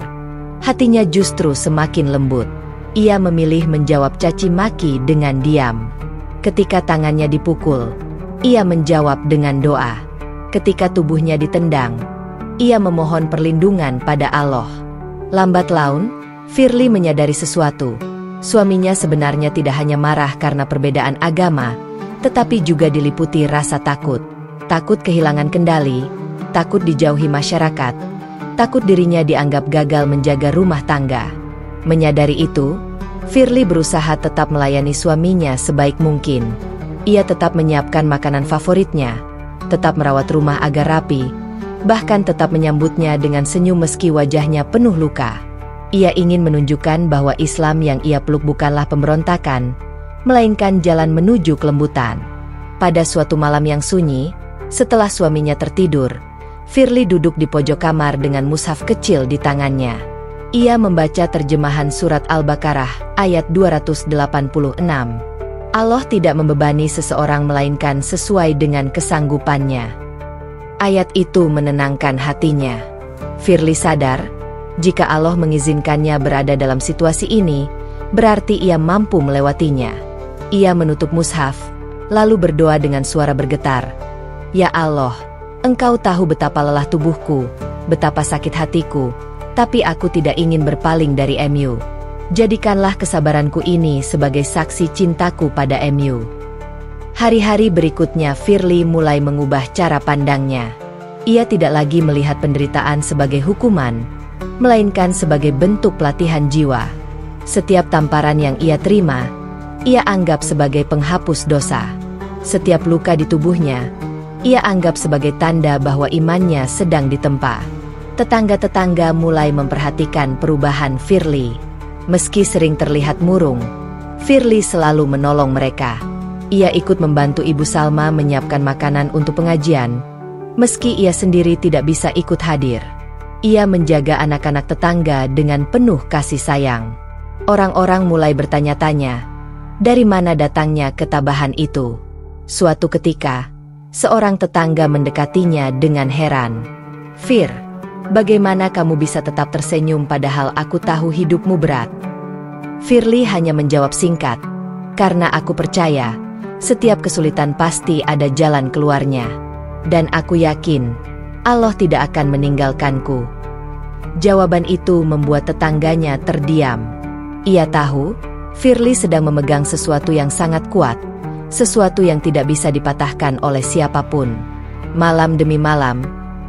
hatinya justru semakin lembut. Ia memilih menjawab caci maki dengan diam. Ketika tangannya dipukul, ia menjawab dengan doa. Ketika tubuhnya ditendang, ia memohon perlindungan pada Allah. Lambat laun, Firly menyadari sesuatu. Suaminya sebenarnya tidak hanya marah karena perbedaan agama, tetapi juga diliputi rasa takut. Takut kehilangan kendali, takut dijauhi masyarakat, takut dirinya dianggap gagal menjaga rumah tangga. Menyadari itu, Firly berusaha tetap melayani suaminya sebaik mungkin. Ia tetap menyiapkan makanan favoritnya, tetap merawat rumah agar rapi, bahkan tetap menyambutnya dengan senyum meski wajahnya penuh luka. Ia ingin menunjukkan bahwa Islam yang ia peluk bukanlah pemberontakan, melainkan jalan menuju kelembutan. Pada suatu malam yang sunyi, setelah suaminya tertidur, Firly duduk di pojok kamar dengan mushaf kecil di tangannya. Ia membaca terjemahan surat Al-Baqarah ayat 286. Allah tidak membebani seseorang melainkan sesuai dengan kesanggupannya. Ayat itu menenangkan hatinya. Firly sadar, jika Allah mengizinkannya berada dalam situasi ini, berarti ia mampu melewatinya. Ia menutup mushaf, lalu berdoa dengan suara bergetar, "Ya Allah, Engkau tahu betapa lelah tubuhku, betapa sakit hatiku, tapi aku tidak ingin berpaling dari MU. Jadikanlah kesabaranku ini sebagai saksi cintaku pada MU." Hari-hari berikutnya Firly mulai mengubah cara pandangnya. Ia tidak lagi melihat penderitaan sebagai hukuman, melainkan sebagai bentuk pelatihan jiwa. Setiap tamparan yang ia terima, ia anggap sebagai penghapus dosa. Setiap luka di tubuhnya, ia anggap sebagai tanda bahwa imannya sedang ditempa. Tetangga-tetangga mulai memperhatikan perubahan Firly. Meski sering terlihat murung, Firly selalu menolong mereka. Ia ikut membantu Ibu Salma menyiapkan makanan untuk pengajian, meski ia sendiri tidak bisa ikut hadir. Ia menjaga anak-anak tetangga dengan penuh kasih sayang. Orang-orang mulai bertanya-tanya, dari mana datangnya ketabahan itu? Suatu ketika, seorang tetangga mendekatinya dengan heran. "Fir, bagaimana kamu bisa tetap tersenyum padahal aku tahu hidupmu berat?" Firly hanya menjawab singkat, "Karena aku percaya, Setiap kesulitan pasti ada jalan keluarnya. Dan aku yakin, Allah tidak akan meninggalkanku. Jawaban itu membuat tetangganya terdiam. Ia tahu, Firly sedang memegang sesuatu yang sangat kuat, sesuatu yang tidak bisa dipatahkan oleh siapapun. Malam demi malam,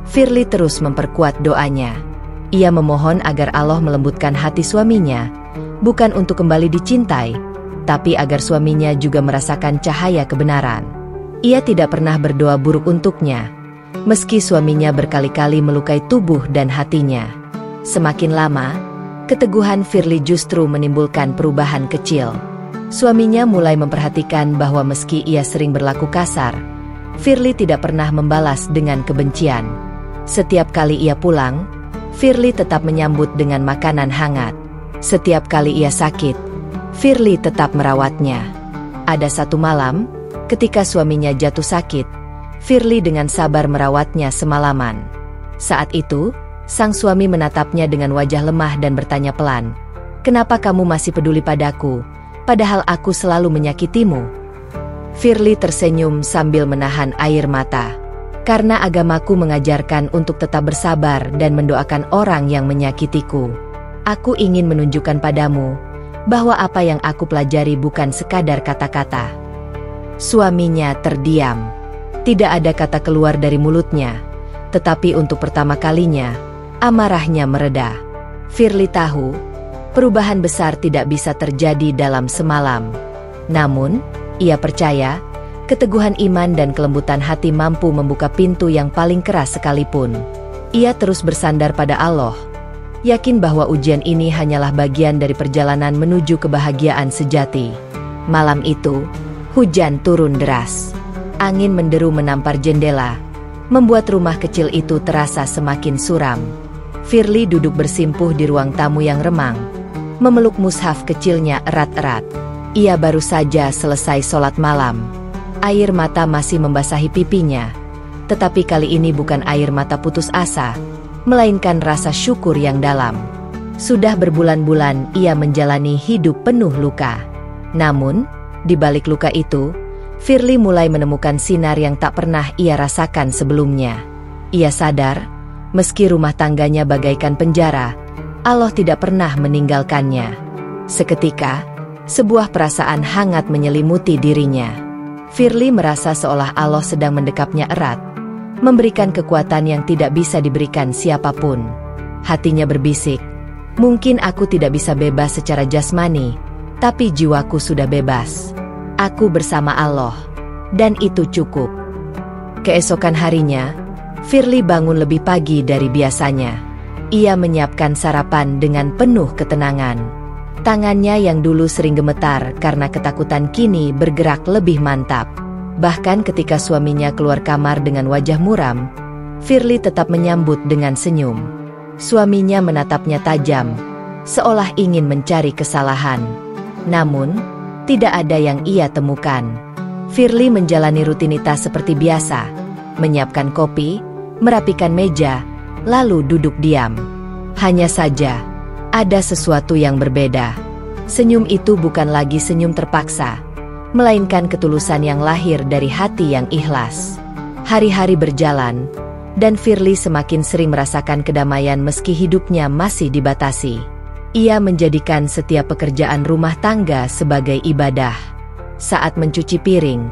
Firly terus memperkuat doanya. Ia memohon agar Allah melembutkan hati suaminya, bukan untuk kembali dicintai, tapi agar suaminya juga merasakan cahaya kebenaran. Ia tidak pernah berdoa buruk untuknya, meski suaminya berkali-kali melukai tubuh dan hatinya. Semakin lama, keteguhan Firly justru menimbulkan perubahan kecil. Suaminya mulai memperhatikan bahwa meski ia sering berlaku kasar, Firly tidak pernah membalas dengan kebencian. Setiap kali ia pulang, Firly tetap menyambut dengan makanan hangat. Setiap kali ia sakit, Firly tetap merawatnya. Ada satu malam, ketika suaminya jatuh sakit, Firly dengan sabar merawatnya semalaman. Saat itu, sang suami menatapnya dengan wajah lemah dan bertanya pelan, "Kenapa kamu masih peduli padaku, padahal aku selalu menyakitimu?" Firly tersenyum sambil menahan air mata. "Karena agamaku mengajarkan untuk tetap bersabar dan mendoakan orang yang menyakitiku. Aku ingin menunjukkan padamu bahwa apa yang aku pelajari bukan sekadar kata-kata." Suaminya terdiam. Tidak ada kata keluar dari mulutnya, tetapi untuk pertama kalinya, amarahnya mereda. Firly tahu, perubahan besar tidak bisa terjadi dalam semalam. Namun, ia percaya, keteguhan iman dan kelembutan hati mampu membuka pintu yang paling keras sekalipun. Ia terus bersandar pada Allah, yakin bahwa ujian ini hanyalah bagian dari perjalanan menuju kebahagiaan sejati. Malam itu, hujan turun deras. Angin menderu menampar jendela, membuat rumah kecil itu terasa semakin suram. Firly duduk bersimpuh di ruang tamu yang remang, memeluk mushaf kecilnya erat-erat. Ia baru saja selesai sholat malam. Air mata masih membasahi pipinya, tetapi kali ini bukan air mata putus asa, melainkan rasa syukur yang dalam. Sudah berbulan-bulan ia menjalani hidup penuh luka. Namun, di balik luka itu, Firly mulai menemukan sinar yang tak pernah ia rasakan sebelumnya. Ia sadar, meski rumah tangganya bagaikan penjara, Allah tidak pernah meninggalkannya. Seketika, sebuah perasaan hangat menyelimuti dirinya. Firly merasa seolah Allah sedang mendekapnya erat, memberikan kekuatan yang tidak bisa diberikan siapapun. Hatinya berbisik, "Mungkin aku tidak bisa bebas secara jasmani, tapi jiwaku sudah bebas. Aku bersama Allah, dan itu cukup." Keesokan harinya, Firly bangun lebih pagi dari biasanya. Ia menyiapkan sarapan dengan penuh ketenangan. Tangannya yang dulu sering gemetar karena ketakutan kini bergerak lebih mantap. Bahkan ketika suaminya keluar kamar dengan wajah muram, Firly tetap menyambut dengan senyum. Suaminya menatapnya tajam, seolah ingin mencari kesalahan. Namun, tidak ada yang ia temukan. Firly menjalani rutinitas seperti biasa, menyiapkan kopi, merapikan meja, lalu duduk diam. Hanya saja, ada sesuatu yang berbeda. Senyum itu bukan lagi senyum terpaksa, melainkan ketulusan yang lahir dari hati yang ikhlas. Hari-hari berjalan, dan Firly semakin sering merasakan kedamaian meski hidupnya masih dibatasi. Ia menjadikan setiap pekerjaan rumah tangga sebagai ibadah. Saat mencuci piring,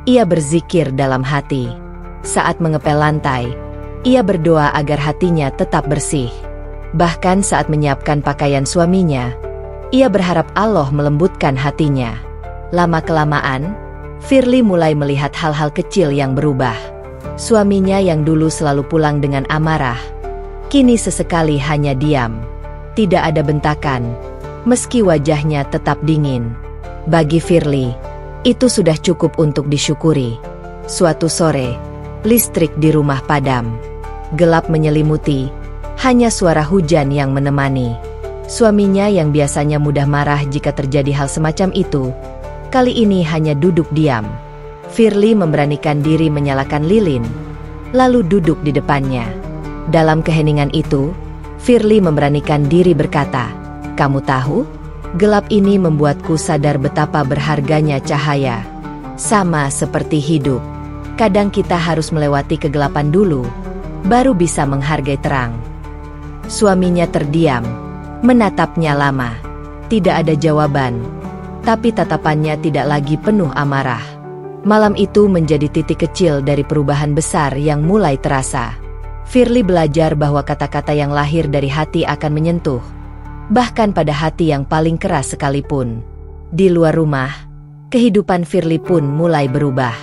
ia berzikir dalam hati. Saat mengepel lantai, ia berdoa agar hatinya tetap bersih. Bahkan saat menyiapkan pakaian suaminya, ia berharap Allah melembutkan hatinya. Lama-kelamaan, Firly mulai melihat hal-hal kecil yang berubah. Suaminya yang dulu selalu pulang dengan amarah, kini sesekali hanya diam. Tidak ada bentakan, meski wajahnya tetap dingin. Bagi Firly, itu sudah cukup untuk disyukuri. Suatu sore, listrik di rumah padam. Gelap menyelimuti, hanya suara hujan yang menemani. Suaminya yang biasanya mudah marah jika terjadi hal semacam itu, kali ini hanya duduk diam. Firly memberanikan diri menyalakan lilin, lalu duduk di depannya. Dalam keheningan itu, Firly memberanikan diri berkata, "Kamu tahu, gelap ini membuatku sadar betapa berharganya cahaya. Sama seperti hidup, kadang kita harus melewati kegelapan dulu, baru bisa menghargai terang. Suaminya terdiam, menatapnya lama. Tidak ada jawaban, tapi tatapannya tidak lagi penuh amarah. Malam itu menjadi titik kecil dari perubahan besar yang mulai terasa. Firly belajar bahwa kata-kata yang lahir dari hati akan menyentuh, bahkan pada hati yang paling keras sekalipun. Di luar rumah, kehidupan Firly pun mulai berubah.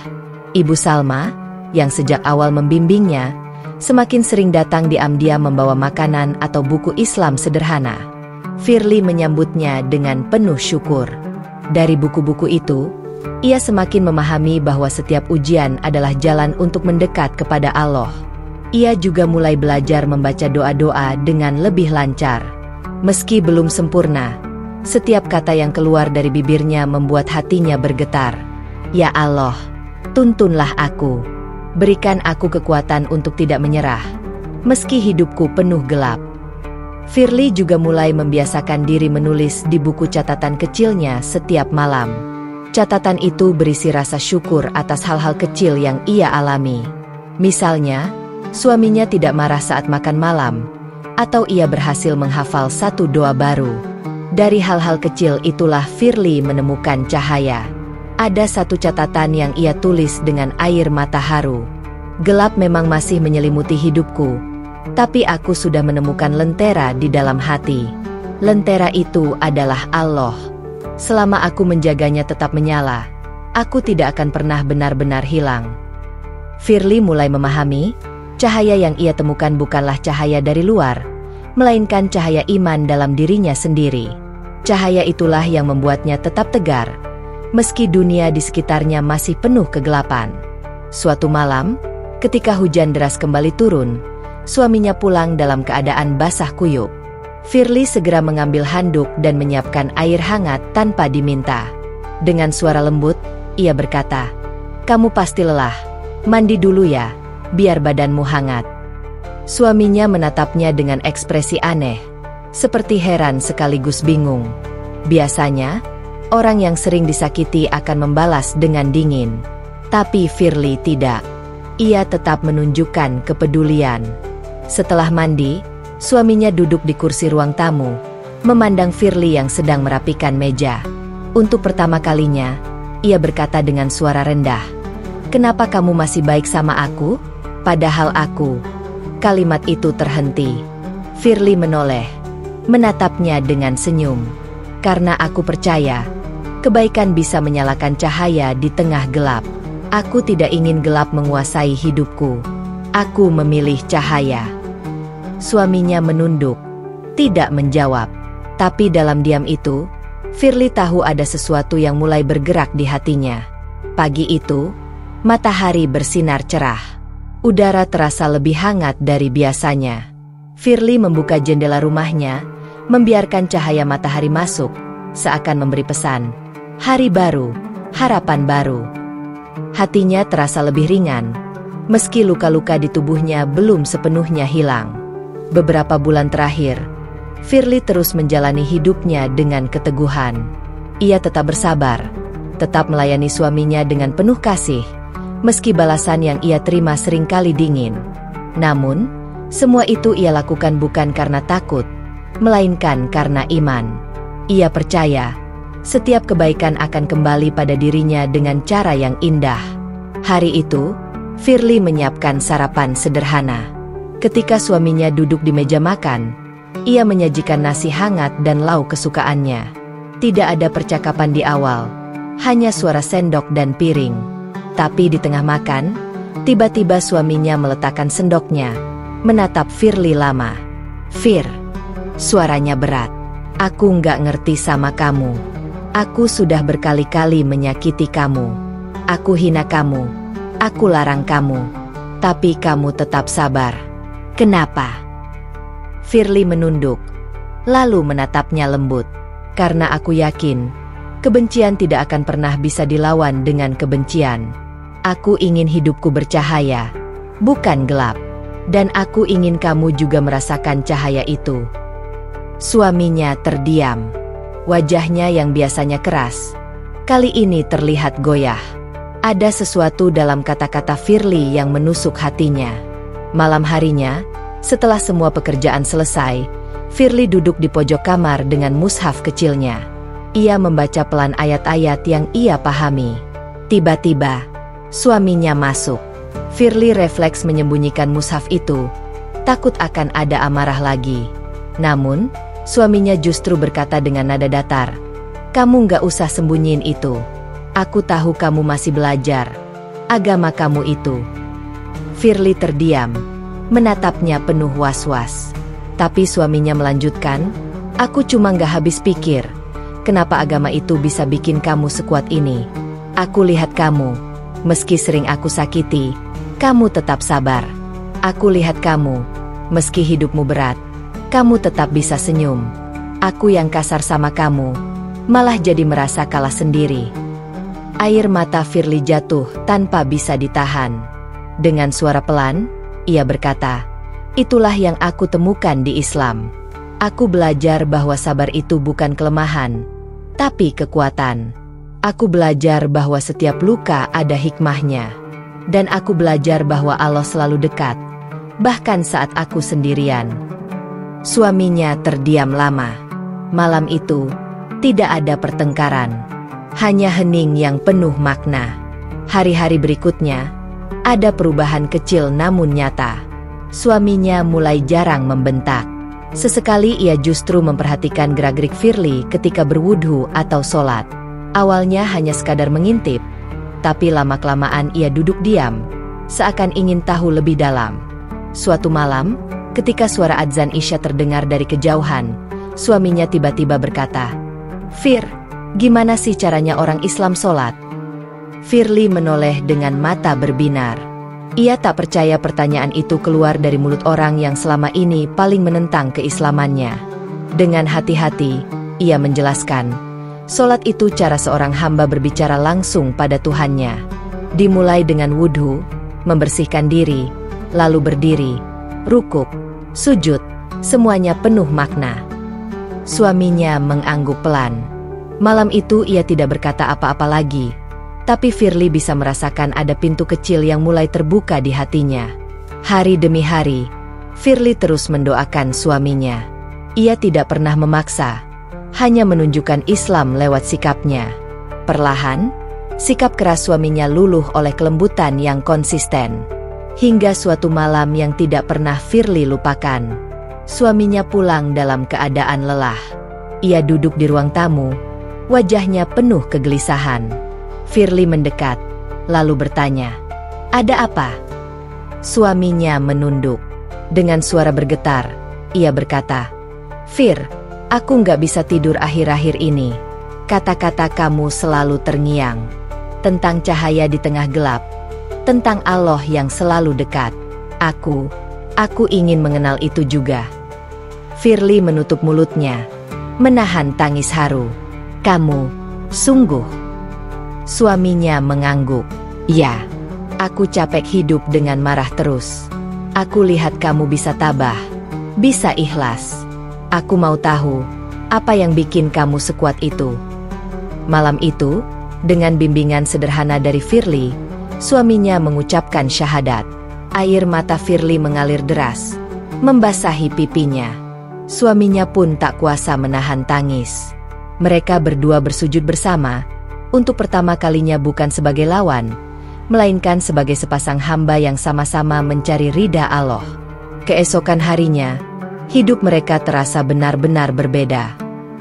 Ibu Salma, yang sejak awal membimbingnya, semakin sering datang diam-diam membawa makanan atau buku Islam sederhana. Firly menyambutnya dengan penuh syukur. Dari buku-buku itu, ia semakin memahami bahwa setiap ujian adalah jalan untuk mendekat kepada Allah. Ia juga mulai belajar membaca doa-doa dengan lebih lancar. Meski belum sempurna, setiap kata yang keluar dari bibirnya membuat hatinya bergetar. Ya Allah, tuntunlah aku. Berikan aku kekuatan untuk tidak menyerah, meski hidupku penuh gelap. Firly juga mulai membiasakan diri menulis di buku catatan kecilnya setiap malam. Catatan itu berisi rasa syukur atas hal-hal kecil yang ia alami. Misalnya, suaminya tidak marah saat makan malam, atau ia berhasil menghafal satu doa baru. Dari hal-hal kecil itulah Firly menemukan cahaya. Ada satu catatan yang ia tulis dengan air mata haru. Gelap memang masih menyelimuti hidupku, tapi aku sudah menemukan lentera di dalam hati. Lentera itu adalah Allah. Selama aku menjaganya tetap menyala, aku tidak akan pernah benar-benar hilang. Firly mulai memahami, cahaya yang ia temukan bukanlah cahaya dari luar, melainkan cahaya iman dalam dirinya sendiri. Cahaya itulah yang membuatnya tetap tegar, meski dunia di sekitarnya masih penuh kegelapan. Suatu malam, ketika hujan deras kembali turun, suaminya pulang dalam keadaan basah kuyup. Firly segera mengambil handuk dan menyiapkan air hangat tanpa diminta. Dengan suara lembut, ia berkata, "Kamu pasti lelah. Mandi dulu ya, biar badanmu hangat." Suaminya menatapnya dengan ekspresi aneh, seperti heran sekaligus bingung. Biasanya, orang yang sering disakiti akan membalas dengan dingin. Tapi Firly tidak. Ia tetap menunjukkan kepedulian. Setelah mandi, suaminya duduk di kursi ruang tamu, memandang Firly yang sedang merapikan meja. Untuk pertama kalinya, ia berkata dengan suara rendah, "Kenapa kamu masih baik sama aku? Padahal aku..." Kalimat itu terhenti. Firly menoleh, menatapnya dengan senyum. "Karena aku percaya, kebaikan bisa menyalakan cahaya di tengah gelap. Aku tidak ingin gelap menguasai hidupku. Aku memilih cahaya." Suaminya menunduk, tidak menjawab. Tapi dalam diam itu, Firly tahu ada sesuatu yang mulai bergerak di hatinya. Pagi itu, matahari bersinar cerah. Udara terasa lebih hangat dari biasanya. Firly membuka jendela rumahnya, membiarkan cahaya matahari masuk, seakan memberi pesan, hari baru, harapan baru. Hatinya terasa lebih ringan, meski luka-luka di tubuhnya belum sepenuhnya hilang. Beberapa bulan terakhir, Firly terus menjalani hidupnya dengan keteguhan. Ia tetap bersabar, tetap melayani suaminya dengan penuh kasih, meski balasan yang ia terima seringkali dingin. Namun, semua itu ia lakukan bukan karena takut, melainkan karena iman. Ia percaya, setiap kebaikan akan kembali pada dirinya dengan cara yang indah. Hari itu, Firly menyiapkan sarapan sederhana. Ketika suaminya duduk di meja makan, ia menyajikan nasi hangat dan lauk kesukaannya. Tidak ada percakapan di awal, hanya suara sendok dan piring. Tapi di tengah makan, tiba-tiba suaminya meletakkan sendoknya, menatap Firly lama. "Fir," suaranya berat, "aku nggak ngerti sama kamu. Aku sudah berkali-kali menyakiti kamu. Aku hina kamu. Aku larang kamu. Tapi kamu tetap sabar. Kenapa?" Firly menunduk, lalu menatapnya lembut. "Karena aku yakin, kebencian tidak akan pernah bisa dilawan dengan kebencian. Aku ingin hidupku bercahaya, bukan gelap. Dan aku ingin kamu juga merasakan cahaya itu." Suaminya terdiam. Wajahnya yang biasanya keras, kali ini terlihat goyah. Ada sesuatu dalam kata-kata Firly yang menusuk hatinya. Malam harinya, setelah semua pekerjaan selesai, Firly duduk di pojok kamar dengan mushaf kecilnya. Ia membaca pelan ayat-ayat yang ia pahami. Tiba-tiba, suaminya masuk. Firly refleks menyembunyikan mushaf itu, takut akan ada amarah lagi. Namun, suaminya justru berkata dengan nada datar, "Kamu nggak usah sembunyiin itu. Aku tahu kamu masih belajar. Agama kamu itu." Firly terdiam, menatapnya penuh was-was. Tapi suaminya melanjutkan, "Aku cuma nggak habis pikir, kenapa agama itu bisa bikin kamu sekuat ini. Aku lihat kamu, meski sering aku sakiti, kamu tetap sabar. Aku lihat kamu, meski hidupmu berat, kamu tetap bisa senyum. Aku yang kasar sama kamu, malah jadi merasa kalah sendiri." Air mata Firly jatuh tanpa bisa ditahan. Dengan suara pelan, ia berkata, "Itulah yang aku temukan di Islam. Aku belajar bahwa sabar itu bukan kelemahan, tapi kekuatan. Aku belajar bahwa setiap luka ada hikmahnya. Dan aku belajar bahwa Allah selalu dekat, bahkan saat aku sendirian." Suaminya terdiam lama. Malam itu, tidak ada pertengkaran. Hanya hening yang penuh makna. Hari-hari berikutnya, ada perubahan kecil namun nyata. Suaminya mulai jarang membentak. Sesekali ia justru memperhatikan gerak-gerik Firly ketika berwudhu atau sholat. Awalnya hanya sekadar mengintip, tapi lama-kelamaan ia duduk diam, seakan ingin tahu lebih dalam. Suatu malam, ketika suara adzan Isya terdengar dari kejauhan, suaminya tiba-tiba berkata, "Fir, gimana sih caranya orang Islam sholat?" Firly menoleh dengan mata berbinar. Ia tak percaya pertanyaan itu keluar dari mulut orang yang selama ini paling menentang keislamannya. Dengan hati-hati, ia menjelaskan, sholat itu cara seorang hamba berbicara langsung pada Tuhannya. Dimulai dengan wudhu, membersihkan diri, lalu berdiri, rukuk, sujud, semuanya penuh makna. Suaminya mengangguk pelan. Malam itu ia tidak berkata apa-apa lagi, tapi Firly bisa merasakan ada pintu kecil yang mulai terbuka di hatinya. Hari demi hari, Firly terus mendoakan suaminya. Ia tidak pernah memaksa, hanya menunjukkan Islam lewat sikapnya. Perlahan, sikap keras suaminya luluh oleh kelembutan yang konsisten. Hingga suatu malam yang tidak pernah Firly lupakan. Suaminya pulang dalam keadaan lelah. Ia duduk di ruang tamu, wajahnya penuh kegelisahan. Firly mendekat, lalu bertanya, "Ada apa?" Suaminya menunduk. Dengan suara bergetar, ia berkata, "Fir, aku nggak bisa tidur akhir-akhir ini. Kata-kata kamu selalu terngiang. Tentang cahaya di tengah gelap. Tentang Allah yang selalu dekat. Aku ingin mengenal itu juga." Firly menutup mulutnya, menahan tangis haru. "Kamu, sungguh..." Suaminya mengangguk. "Ya, aku capek hidup dengan marah terus. Aku lihat kamu bisa tabah, bisa ikhlas. Aku mau tahu, apa yang bikin kamu sekuat itu." Malam itu, dengan bimbingan sederhana dari Firly, suaminya mengucapkan syahadat. Air mata Firly mengalir deras, membasahi pipinya. Suaminya pun tak kuasa menahan tangis. Mereka berdua bersujud bersama, untuk pertama kalinya bukan sebagai lawan, melainkan sebagai sepasang hamba yang sama-sama mencari ridha Allah. Keesokan harinya, hidup mereka terasa benar-benar berbeda.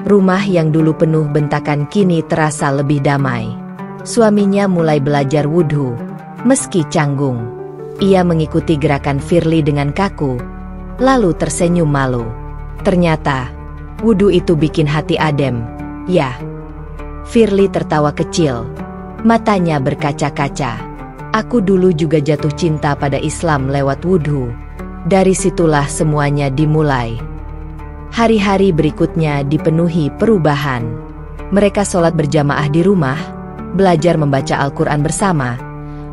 Rumah yang dulu penuh bentakan kini terasa lebih damai. Suaminya mulai belajar wudhu, meski canggung. Ia mengikuti gerakan Firly dengan kaku, lalu tersenyum malu. Ternyata, wudhu itu bikin hati adem. Ya. Firly tertawa kecil, matanya berkaca-kaca. "Aku dulu juga jatuh cinta pada Islam lewat wudhu. Dari situlah semuanya dimulai." Hari-hari berikutnya dipenuhi perubahan. Mereka sholat berjamaah di rumah, belajar membaca Al-Quran bersama,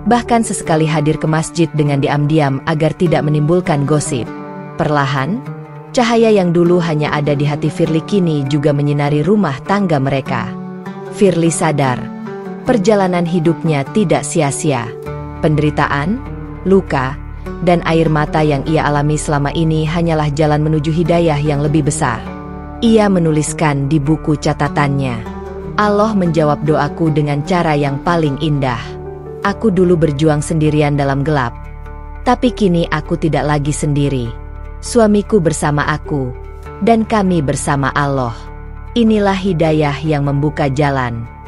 bahkan sesekali hadir ke masjid dengan diam-diam agar tidak menimbulkan gosip. Perlahan, cahaya yang dulu hanya ada di hati Firly kini juga menyinari rumah tangga mereka. Firly sadar, Perjalanan hidupnya tidak sia-sia. Penderitaan, luka, dan air mata yang ia alami selama ini hanyalah jalan menuju hidayah yang lebih besar. Ia menuliskan di buku catatannya, Allah menjawab doaku dengan cara yang paling indah. Aku dulu berjuang sendirian dalam gelap, tapi kini aku tidak lagi sendiri. Suamiku bersama aku, dan kami bersama Allah. Inilah hidayah yang membuka jalan.